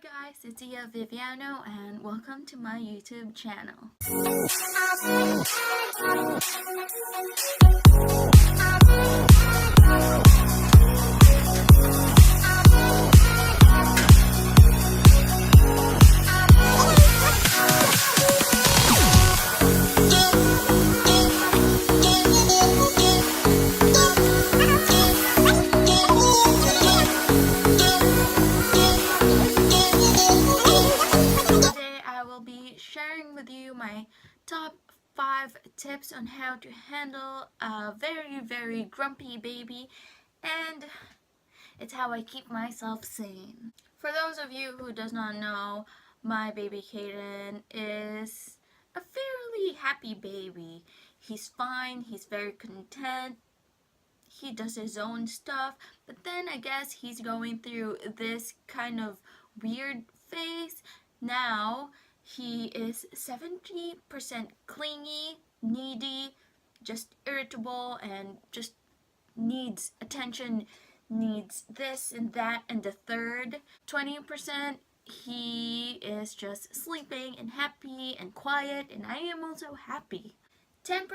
Hi guys, it's Ia Viviano and welcome to my YouTube channel. Today I will be sharing with you my top 5 tips on how to handle a very grumpy baby, and it's how I keep myself sane. For those of you who does not know, my baby Kaden is a fairly happy baby. He's fine, he's very content, he does his own stuff, but then I guess he's going through this kind of weird phase. Now he is 70% clingy, needy, just irritable, and just needs attention, needs this and that and the third. 20% he is just sleeping and happy and quiet, and I am also happy. 10%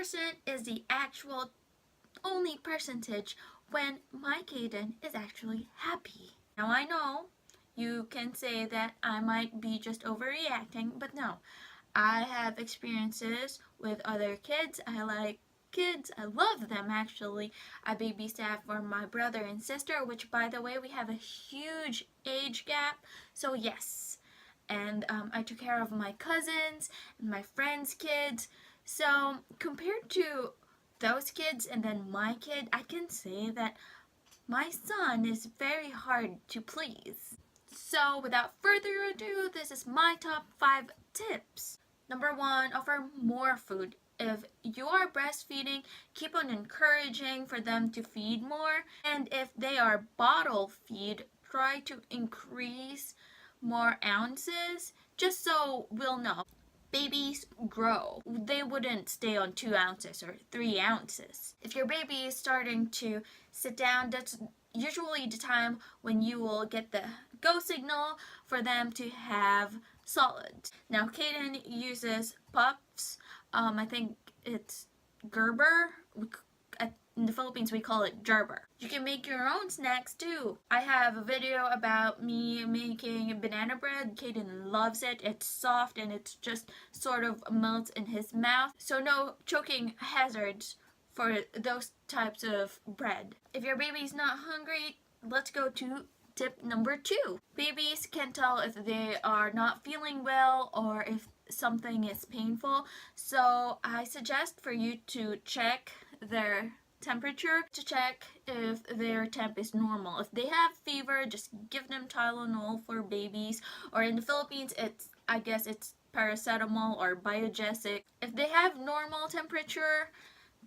is the actual only percentage when my Kaden is actually happy. Now I know you can say that I might be just overreacting, but no. I have experiences with other kids. I like kids. I love them actually. I babysat for my brother and sister, which by the way, we have a huge age gap. So yes. And I took care of my cousins and my friends' kids. So compared to those kids and then my kid, I can say that my son is very hard to please. So without further ado, this is my top 5 tips. Number 1, offer more food. If you are breastfeeding, keep on encouraging for them to feed more. And if they are bottle feed, try to increase more ounces, just so we'll know. Babies grow. They wouldn't stay on 2 ounces or 3 ounces. If your baby is starting to sit down, that's usually the time when you will get the go signal for them to have solids. Now Kaden uses pups. I think it's Gerber. In the Philippines we call it Gerber. You can make your own snacks too. I have a video about me making banana bread. Kaden loves it. It's soft and it's just sort of melts in his mouth. So no choking hazards for those types of bread. If your baby's not hungry, let's go to tip number 2. Babies can tell if they are not feeling well or if something is painful. So I suggest for you to check their temperature to check if their temp is normal. If they have fever, just give them Tylenol for babies, or in the Philippines I guess it's paracetamol or Biogesic. If they have normal temperature,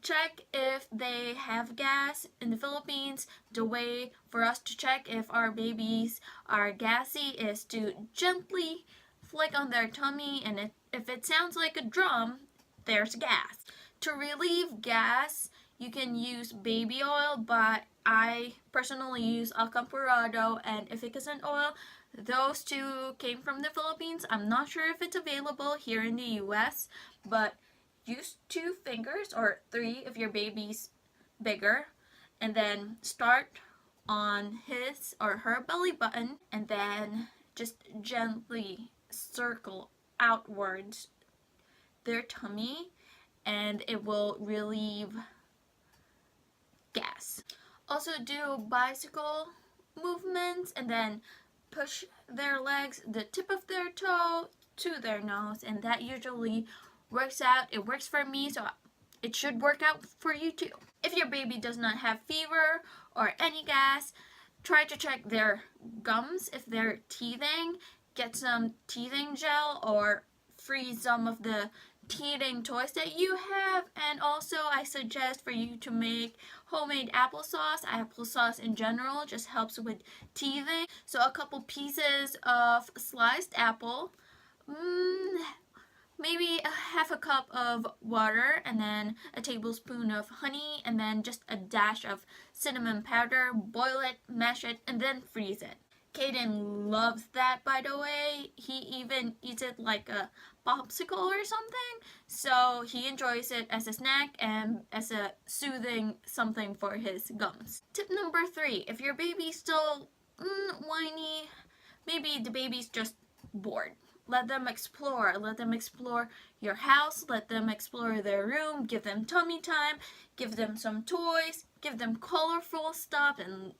check if they have gas. In the Philippines, the way for us to check if our babies are gassy is to gently flick on their tummy, and if it sounds like a drum, there's gas. To relieve gas, you can use baby oil, but I personally use Alcampurado and Efficacent oil. Those two came from the Philippines. I'm not sure if it's available here in the US, but use 2 fingers or 3 if your baby's bigger, and then start on his or her belly button, and then just gently circle outwards their tummy, and it will relieve gas. Also do bicycle movements and then push their legs, the tip of their toe to their nose, and that usually works out. It works for me, so it should work out for you too. If your baby does not have fever or any gas, try to check their gums. If they're teething, get some teething gel or freeze some of the teething toys that you have. And also I suggest for you to make homemade applesauce. Applesauce in general just helps with teething. So a couple pieces of sliced apple, maybe a half a cup of water, and then a tablespoon of honey, and then just a dash of cinnamon powder. Boil it, mash it, and then freeze it. Caden loves that, by the way. He even eats it like a popsicle or something. So he enjoys it as a snack and as a soothing something for his gums. Tip number 3, if your baby's still whiny, maybe the baby's just bored. Let them explore. Let them explore your house. Let them explore their room. Give them tummy time. Give them some toys. Give them colorful stuff and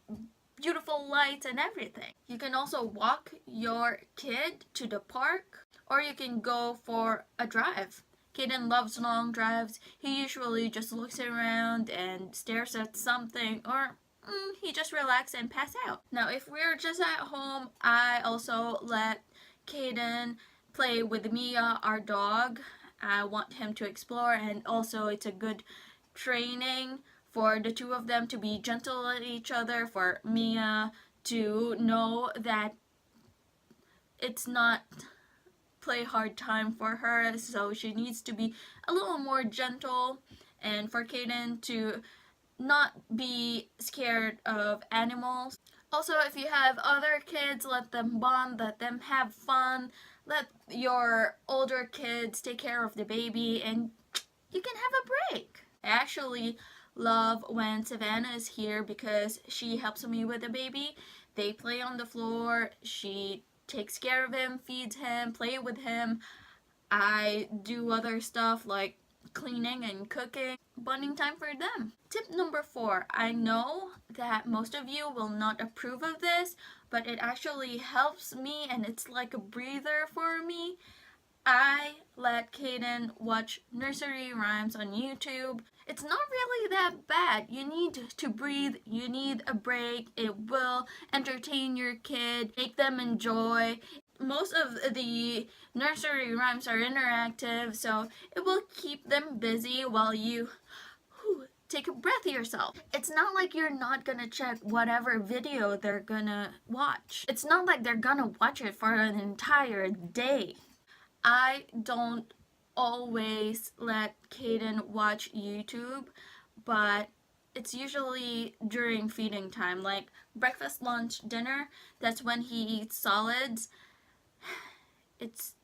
beautiful lights and everything. You can also walk your kid to the park, or you can go for a drive. Caden loves long drives. He usually just looks around and stares at something, or he just relaxes and pass out. Now, if we're just at home, I also let Caden play with Mia, our dog. I want him to explore, and also it's a good training for the two of them to be gentle at each other, for Mia to know that it's not play hard time for her, so she needs to be a little more gentle, and for Caden to not be scared of animals. Also, if you have other kids, let them bond, let them have fun, let your older kids take care of the baby, and you can have a break. I actually love when Savannah is here because she helps me with the baby. They play on the floor, she takes care of him, feeds him, play with him. I do other stuff like cleaning and cooking. Bonding time for them. Tip number 4. I know that most of you will not approve of this, but it actually helps me and it's like a breather for me. I let Caden watch nursery rhymes on YouTube. It's not really that bad. You need to breathe. You need a break. It will entertain your kid, make them enjoy. Most of the nursery rhymes are interactive, so it will keep them busy while you take a breath yourself. It's not like you're not gonna check whatever video they're gonna watch. It's not like they're gonna watch it for an entire day. I don't always let Caden watch YouTube, but it's usually during feeding time, like breakfast, lunch, dinner. That's when he eats solids. It's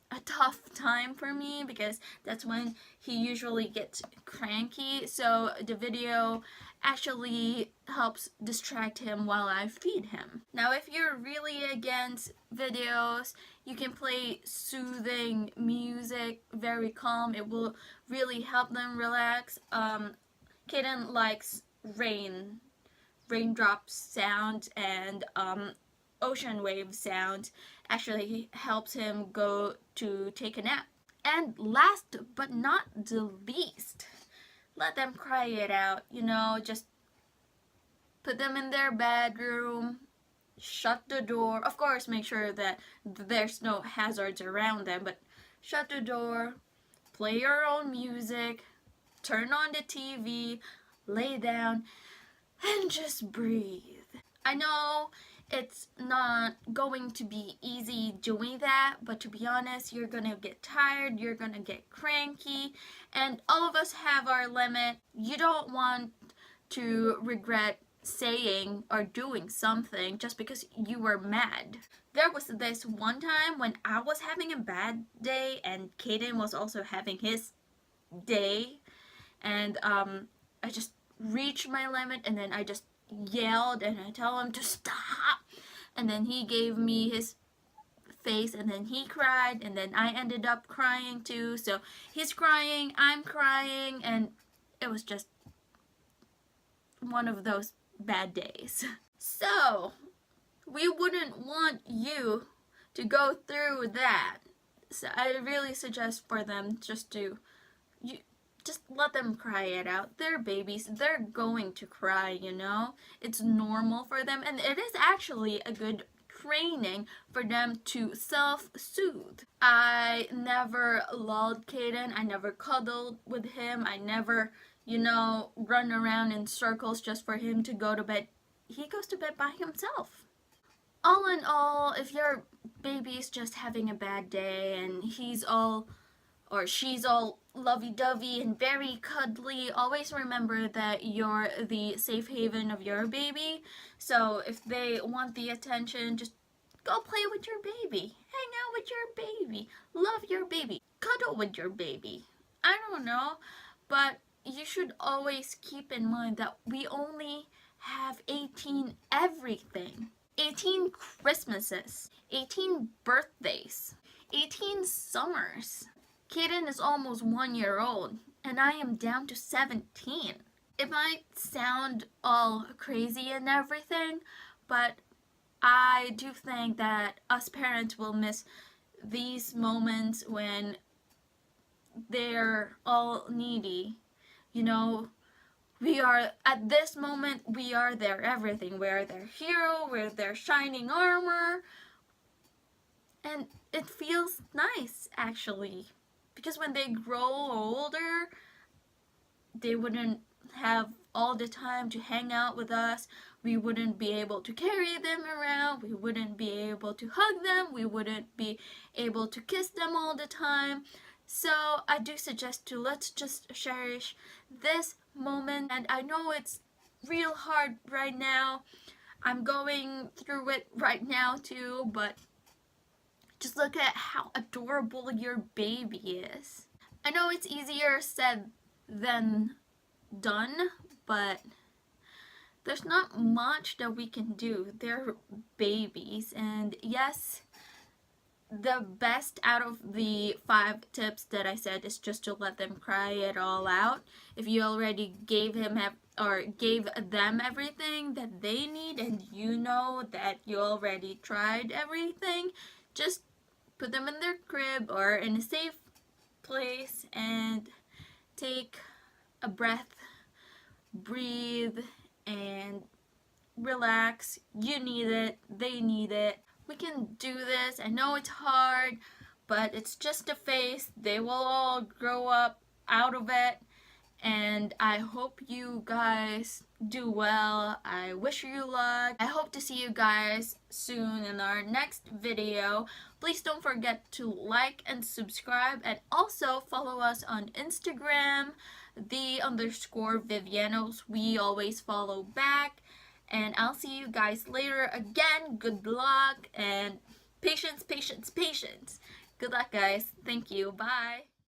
a tough time for me because that's when he usually gets cranky, so the video actually helps distract him while I feed him. Now, if you're really against videos, you can play soothing music, very calm. It will really help them relax. Caden likes raindrops sound and ocean wave sound actually helps him go to take a nap. And last but not the least, let them cry it out. Just put them in their bedroom, shut the door. Of course, make sure that there's no hazards around them, but shut the door, play your own music, turn on the TV, lay down, and just breathe. I know it's not going to be easy doing that, but to be honest, you're gonna get tired, you're gonna get cranky, and all of us have our limit. You don't want to regret saying or doing something just because you were mad. There was this one time when I was having a bad day and Caden was also having his day, and I just reached my limit, and then I just yelled and I tell him to stop, and then he gave me his face, and then he cried, and then I ended up crying too. So he's crying, I'm crying, and it was just one of those bad days. So we wouldn't want you to go through that. So I really suggest for them just let them cry it out. They're babies. They're going to cry, It's normal for them, and it is actually a good training for them to self-soothe. I never lulled Caden. I never cuddled with him. I never, run around in circles just for him to go to bed. He goes to bed by himself. All in all, if your baby's just having a bad day and he's all or she's all lovey-dovey and very cuddly, always remember that you're the safe haven of your baby. So if they want the attention, just go play with your baby, hang out with your baby, love your baby, cuddle with your baby. I don't know, but you should always keep in mind that we only have 18 everything. 18 Christmases, 18 birthdays, 18 summers. Kaden is almost 1 year old, and I am down to 17. It might sound all crazy and everything, but I do think that us parents will miss these moments when they're all needy. You know, we are, at this moment, we are their everything. We're their hero, we're their shining armor. And it feels nice, actually. Because when they grow older, they wouldn't have all the time to hang out with us. We wouldn't be able to carry them around. We wouldn't be able to hug them. We wouldn't be able to kiss them all the time. So I do suggest to let's just cherish this moment. And I know it's real hard right now. I'm going through it right now too, but just look at how adorable your baby is. I know it's easier said than done, but there's not much that we can do. They're babies, and yes, the best out of the 5 tips that I said is just to let them cry it all out. If you already gave them everything that they need, and you know that you already tried everything, just put them in their crib or in a safe place and take a breath, breathe, and relax. You need it, they need it. We can do this. I know it's hard, but it's just a phase. They will all grow up out of it, and I hope you guys do well. I wish you luck. I hope to see you guys soon in our next video. Please don't forget to like and subscribe, and also follow us on Instagram, _Vivianos. We always follow back. And I'll see you guys later. Again, good luck and patience, patience, patience. Good luck, guys. Thank you. Bye.